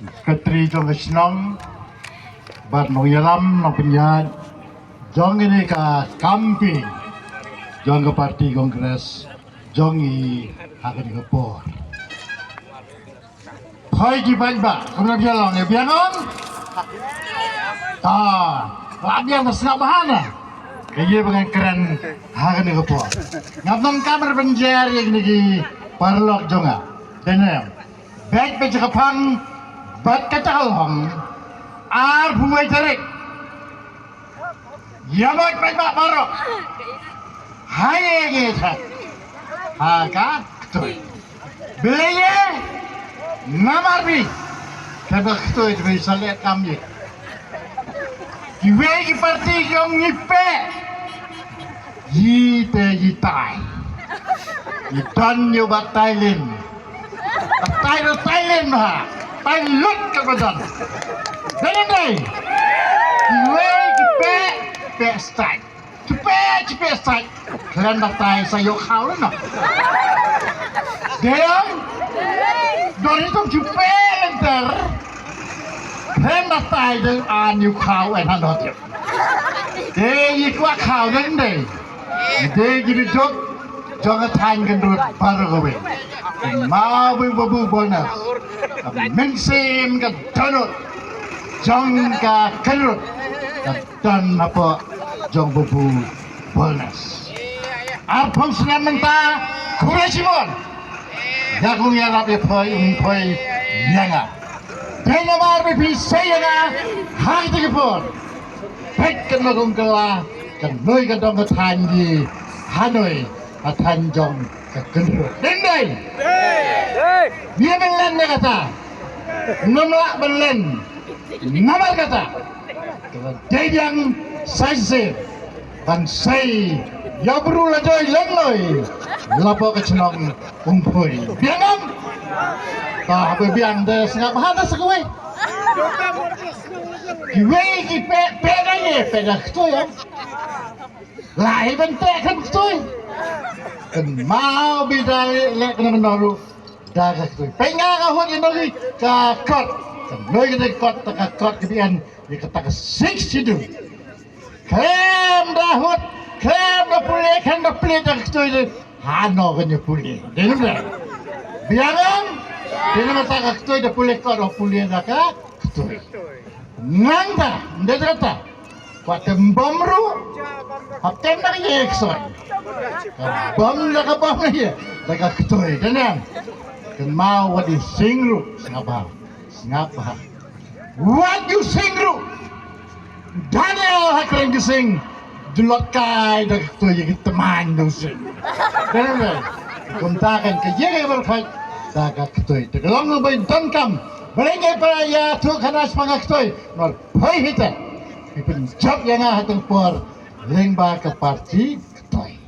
Katri jong senang bat no yalam no punya jong ini ka camping jong ke parti kongres jong i akan dikepor. Hai di ba kemudian dia long ya biangon. Labiang tersenap bahana. Kaya dengan keren akan dikepor. Ngapun kamar penjara yang niki parlok jonga. Dengar. Baik baca kapang bat kacalong ar buai tarik yamot baik bak barok hai gitu haka tuh beliye namar bi kada tuh itu bisa lihat kami diwegi parti yang nyipe yite yitai yitan nyoba Thailand Thailand mah Thailand ke badan dengan day cepet start kalian batai sayok kau lah nak dia dari itu cepet enter kalian batai dengan anu kau enak nanti dia ikut kau dengan day dia jadi jok jangan tanya dulu baru kau mau babu bonus mensim ke donut jong ke kerut dan apa jong babu bonus apa senang mentah kurang jagung yang lebih poi nyanga dan nomor lebih saya hari tegapun baik kena gongkala kan noi kan dong ketan di Hanoi atan jong kekendur dendai dia belen dia kata nomlak belen nomor kata dia yang saya dan saya ya berulah joy lengloi lapo kecenong umpoi biangam tak apa biang deh sengap hata sekue kiwe kipe pedanya pedah tu ya lain bentek kan tu mau bisa lek kena menaruh dah tu pengen kahut yang lagi kakot noi kita kot kakot kemudian dia kata ke 60 krem dahut krem dah pulih kan dah pulih dah tu itu hano kan dia pulih dengar tak biarkan dia nak kata tu dah pulih kot dah pulih dah ke tu nganta dia kata kuat bom ru hapten dah ye ekson bom dah ke bom ye dah ke tu dengar mau wadi singru ngapa what you sing ru Daniel hakren sing dulot kai dah tu ye teman tu sing dengar kontakan ke ye berfait dah ke tu kalau ngoi tongkam Belenge peraya tu kanas pangaktoy nol poi hita ipin job yang hatong por lengba ke parti ktoy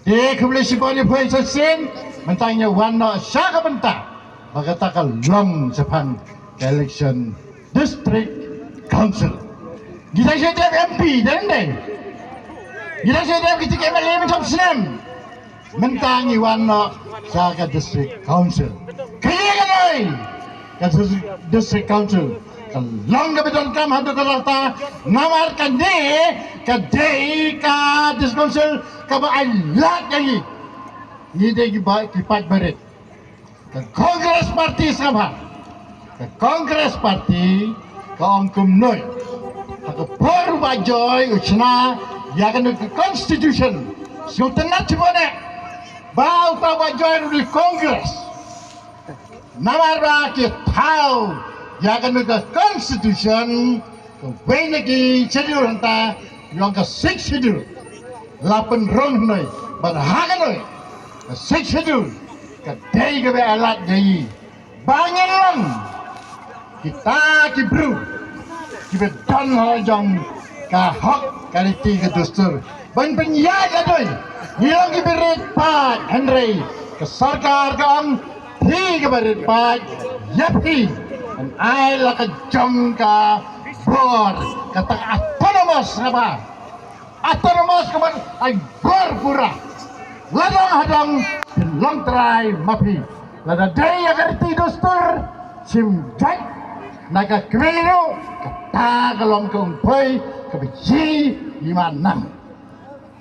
de kebeli sipone poi sen mentangnya wanno syaka benta bagata long sepan election district council kita sedap MP dan kita sedap kita MLA macam senam mentangi wanno syaka district council kaya kanoi district council long na betul kam hadu kalata namar kande kadai ka district council ka ba alat lagi ni de kipat baret ka congress party sabha ka congress party ka ongkum noi ka por bajoy uchna yagan ke constitution sultanat chibone bau ta bajoy di congress namara ke tahu yakan ke constitution ke benegi schedule hanta yang ke 6 schedule 8 rong noi berhaga noi ke 6 schedule ke day ke alat day banyak lang kita kibru kita don hojong ke hak kaliti ke dustur ban penyat adoi yang kiberit pak Henry ke sarkar ke ang hi ke barit pak yapi dan ai la ke jongka bor kata autonomous apa autonomous keman ai bor pura ladang hadang long try mapi lada day agar ti dostur sim jai naga kemenu kata kalong kong boy kebeji imanam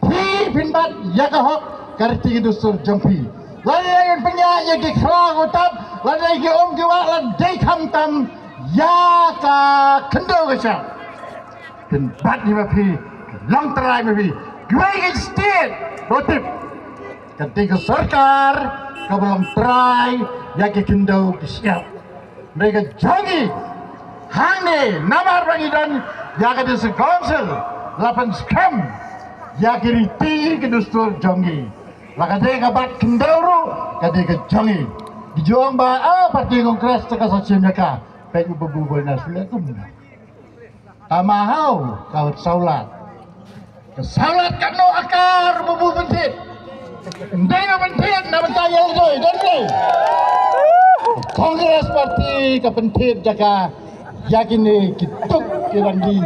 pi pinbat yakahok karti dusur jompi lain penyanyi di kerang utap lain ki om jiwa lain kam tam yaka kendo kesam pinbat ni mapi long terai mapi gue state rotip ketika sarkar kabelum terai yaki kendo kesiap mereka jangi hangni namar bagi dan yaka desa council 8 skam yaki riti kedustur jongi lakade kabat kendoro kade ke jongi dijuang ba parti kongres teka sasim mereka pegu bebubul nasula kumna amahau kau saulat kesaulat kano akar bubu bentit ndai na bentit na bentayal doi dan kongres parti ke bentit jaga yakin ni kituk kirandi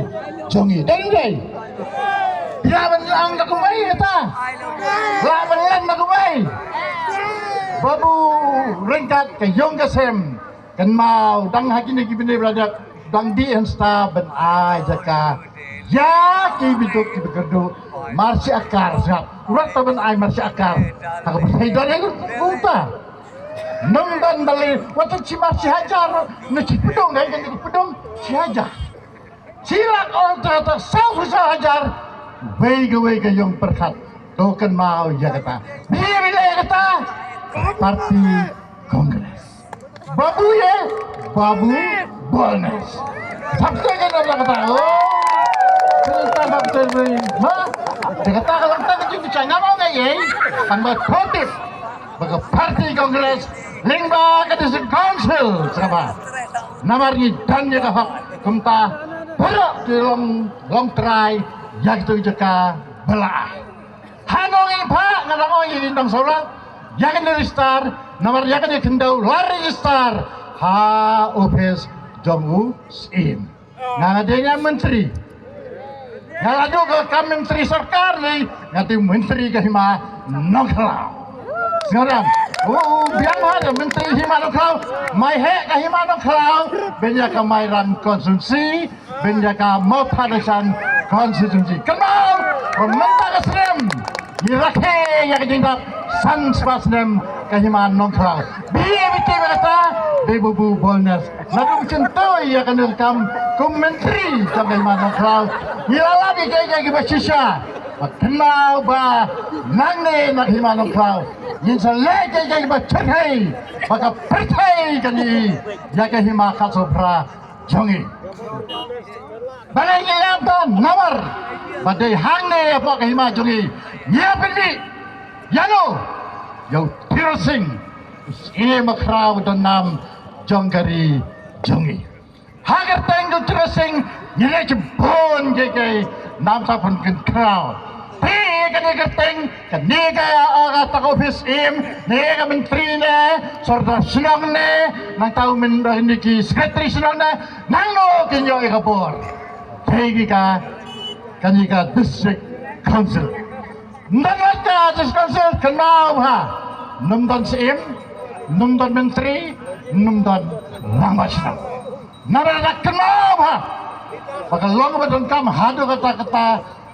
jongi dan dai Laban lang na kumay ita. Laban lang na kumay. Babu ringkat ke yong kasem kan mau dang hakin ni kibine belajar dang di insta ben ai jaka ya ki bituk ki bekerdu marsi akar sap urat ben ai marsi akar tak berhaidar ya uta nemban bali waktu si marsi hajar nasi pedong dai kan pedong si hajar silak orang terata sah hajar Wega yung perkat token mau ya kata bila kata parti kongres babu ya babu bonus sampai kan ada kata kita bakal ma kata kalau kita kecil China mau nggak ya tambah kotip bagi parti kongres lingba ke desa council sahabat namarnya dan ya kahak kumta berak di long try yang itu jaka belah hanong ipa ngarang oyi lindang solat yakin dari star nomor yakin yang kendau lari star ha office jongu sim ngadenya menteri ngaladu ke menteri sarkar nih ngati menteri kahima nongklau sekarang biang ada menteri hima nongklau mai he kahima nongklau benjaka mai ran konsumsi benjaka mau padasan konstitusi kenal pemerintah Islam dirake yang jendak sans pasnem kehiman nongkrong biar bici berkata bebubu bonus lalu centoi yang akan direkam komentari sampai kehiman nongkrong hilala di gaya bersisa kenal ba nangne nak kehiman nongkrong yang selai gaya bercerai maka percaya kali yang kehiman kasopra jongi balai ngelatan nomor badai hangne apa kahima jongi nyiapin ni yano yau tirasing ini makraw dan nam jonggari jongi hagar tenggo tirasing nyere jempon gege nam sapun kenkraw kani kerteng kani kaya aga tak office nega menteri ne sorda sinang ne nang tahu meniki sekretari sinang ne nang no kinyo ikapor kani ka district council nangat ka district council kenal ha numdan sim numdan menteri numdan lambasinang naradak kenal ha pakalong badon kam hadu kata-kata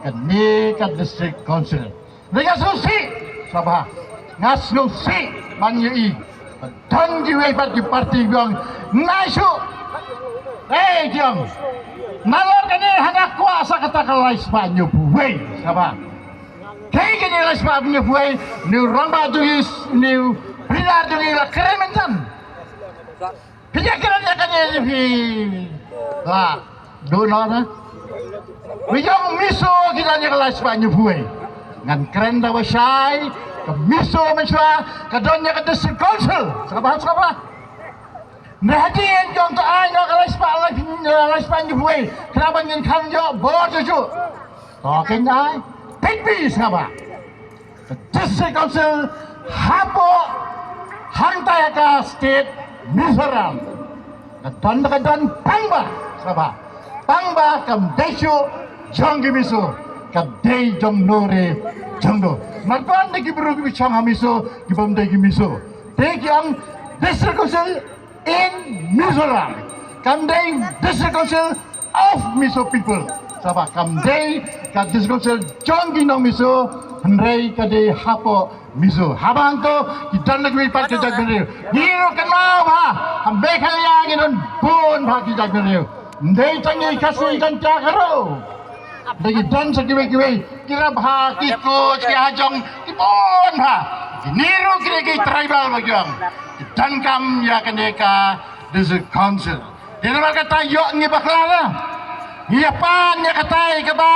kani ka district council dengan susi sabah ngasusi manyui dan jiwe parti biang nasu jiang nalor kani hana kuasa kata kalai Spanyo buwe sabah kay kani lai Spanyo buwe ni ramba jugis ni prinar jugi la kerementan pijakan kani la donor Wijong miso kilanya kelas Spanyo buwe ngan keren dawa syai ke miso meswa kadonya ke district council sabah Nahdian jong to ai no kelas Spanyo buwe kenapa ngin kan jo bor juju token ai pipi sabah district council hapo hantai ka state miseram kadon pangba sabah pangba kam desu jonggi miso kam dei jong nore jongdo marpan de gibru gibi chang hamiso gibam de gimiso de yang district council in Mizoram kamdeng district council of Miso people. Sabah kamdeng ka district council Jonggi nong Miso, henrei kade hapo Miso. Habang to kidan nagwi pat kijag beriu. Hiro kan mau ha, hambe kaya ginon pun ha kijag beriu. Ndei tangi kasih dan cakaro. Bagi dan sekiwe-kiwe kira bah kikut ki hajong kipon ha. Niru kira tribal bagyang. Dan kam ya kaneka district council. Dina kata yo ngi baklala. Iya pan ya katai ka ba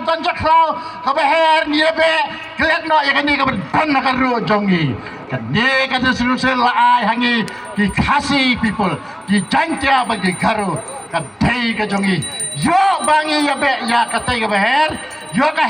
dan jaklau ka beher ni be klet no ya kani ka ban na karo jongi. Kani ka district council laai hangi ki khasi people ki jantia bagi karo kadai ka jongi. Yo bangi ya be ya katai ka beher yo ka